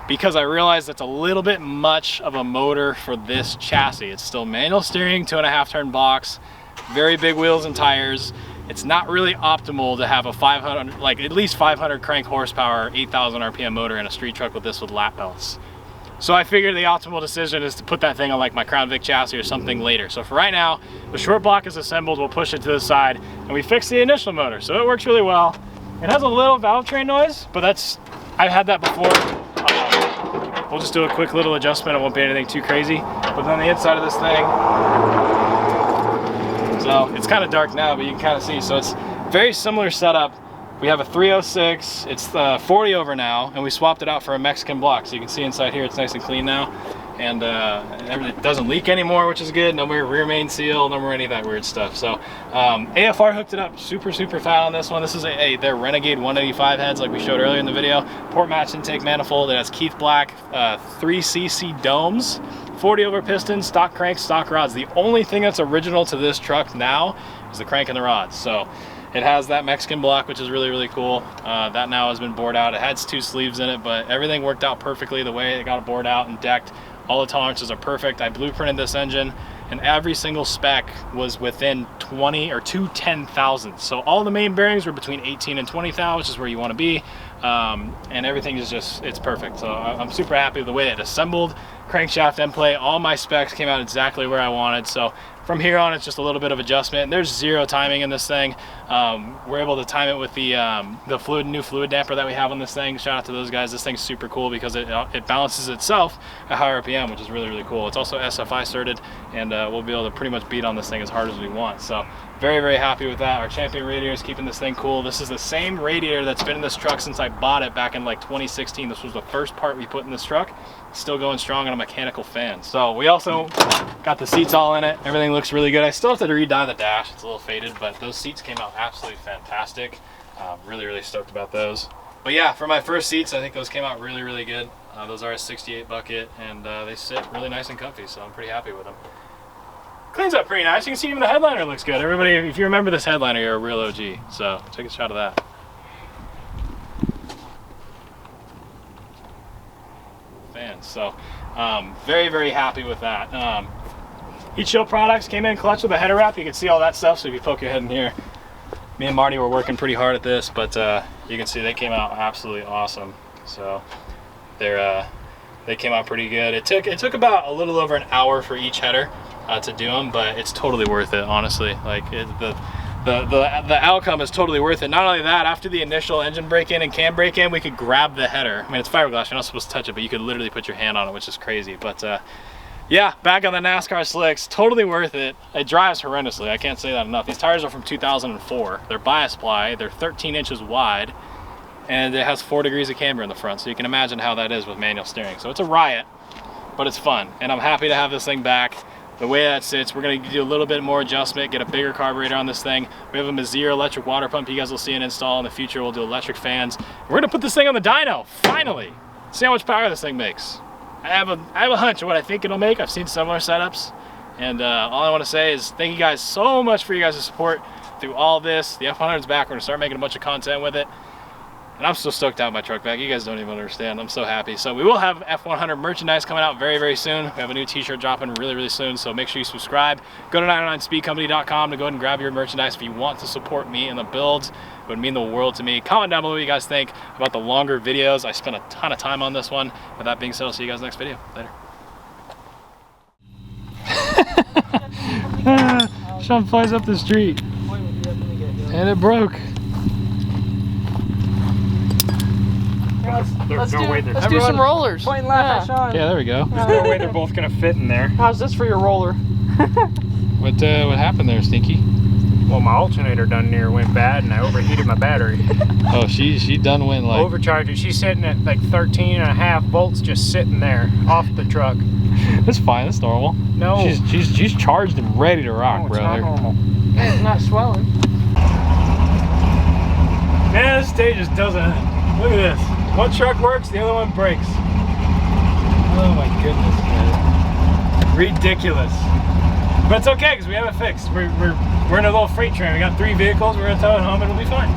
because I realized that's a little bit much of a motor for this chassis. It's still manual steering, 2.5 turn box, very big wheels and tires. It's not really optimal to have a 500, like at least 500 crank horsepower, 8,000 RPM motor in a street truck with this with lap belts. So I figured the optimal decision is to put that thing on like my Crown Vic chassis or something later. So for right now, the short block is assembled, we'll push it to the side, and we fixed the initial motor. So it works really well. It has a little valve train noise, but I've had that before. We'll just do a quick little adjustment. It won't be anything too crazy. But on the inside of this thing, so it's kind of dark now, but you can kind of see. So it's very similar setup. We have a 306, it's 40 over now, and we swapped it out for a Mexican block. So you can see inside here, it's nice and clean now. And it doesn't leak anymore, which is good. No more rear main seal, no more any of that weird stuff. So AFR hooked it up super fat on this one. This is their Renegade 185 heads like we showed earlier in the video. Port match intake manifold. It has Keith Black 3cc domes, 40 over pistons, stock cranks, stock rods. The only thing that's original to this truck now is the crank and the rods. So, It has that Mexican block, which is really, really cool. That now has been bored out. It has 2 sleeves in it, but everything worked out perfectly the way it got bored out and decked. All the tolerances are perfect. I blueprinted this engine, and every single spec was within 20 or 2 10,000. So all the main bearings were between 18 and 20,000, which is where you want to be. And everything is just, it's perfect. So I'm super happy with the way it assembled. Crankshaft, end plate, all my specs came out exactly where I wanted. So from here on, it's just a little bit of adjustment. There's 0 timing in this thing. We're able to time it with the new fluid damper that we have on this thing. Shout out to those guys. This thing's super cool because it balances itself at high RPM, which is really, really cool. It's also SFI certed, and we'll be able to pretty much beat on this thing as hard as we want. So very, very happy with that. Our Champion radiator is keeping this thing cool. This is the same radiator that's been in this truck since I bought it back in like 2016. This was the first part we put in this truck. Still going strong, and I'm a mechanical fan. So we also got the seats all in it. Everything looks really good. I still have to re-dye the dash. It's a little faded, but those seats came out absolutely fantastic. Really, really stoked about those. But yeah, for my first seats, I think those came out really, really good. Those are a 68 bucket, and they sit really nice and comfy, so I'm pretty happy with them. Cleans up pretty nice. You can see even the headliner looks good. Everybody, if you remember this headliner, you're a real OG. So take a shot of that. Fans. So very, very happy with that. Heat Shield products came in clutch with a header wrap. You can see all that stuff. So if you poke your head in here, me and Marty were working pretty hard at this, but you can see they came out absolutely awesome. So they came out pretty good. It took about a little over an hour for each header to do them, but it's totally worth it, honestly. Like the outcome is totally worth it. Not only that, after the initial engine break-in and cam break-in, we could grab the header. I mean, it's fiberglass, you're not supposed to touch it, but you could literally put your hand on it, which is crazy. But yeah, back on the NASCAR slicks, totally worth it. It drives horrendously, I can't say that enough. These tires are from 2004. They're bias ply, they're 13 inches wide, and it has 4 degrees of camber in the front, so you can imagine how that is with manual steering. So it's a riot, but it's fun, and I'm happy to have this thing back. The way that sits, we're gonna do a little bit more adjustment, get a bigger carburetor on this thing. We have a Mazier electric water pump you guys will see an install in the future. We'll do electric fans. We're gonna put this thing on the dyno, finally. See how much power this thing makes. I have a hunch of what I think it'll make. I've seen similar setups, and all I wanna say is thank you guys so much for you guys' support through all this. The F100's back, we're gonna start making a bunch of content with it. And I'm so stoked to have my truck back. You guys don't even understand. I'm so happy. So we will have F100 merchandise coming out very, very soon. We have a new t-shirt dropping really, really soon. So make sure you subscribe. Go to 909speedcompany.com to go ahead and grab your merchandise if you want to support me in the builds. It would mean the world to me. Comment down below what you guys think about the longer videos. I spent a ton of time on this one. With that being said, I'll see you guys next video. Later. Sean flies up the street. And it broke. Let's do some rollers. Point and laugh at Sean. Yeah, there we go. There's no way they're both gonna fit in there. How's this for your roller? What happened there, Stinky? Well, my alternator done near went bad, and I overheated my battery. Oh, she done went like... Overcharged it. She's sitting at like 13.5 volts, just sitting there off the truck. That's fine. That's normal. No. She's charged and ready to rock, No, it's brother. not normal. It's not swelling. Man, this stage just doesn't. Look at this. One truck works, the other one breaks. Oh my goodness, man. Ridiculous. But it's okay because we have it fixed. We're in a little freight train. We got 3 vehicles. We're gonna tow it home. It'll be fine.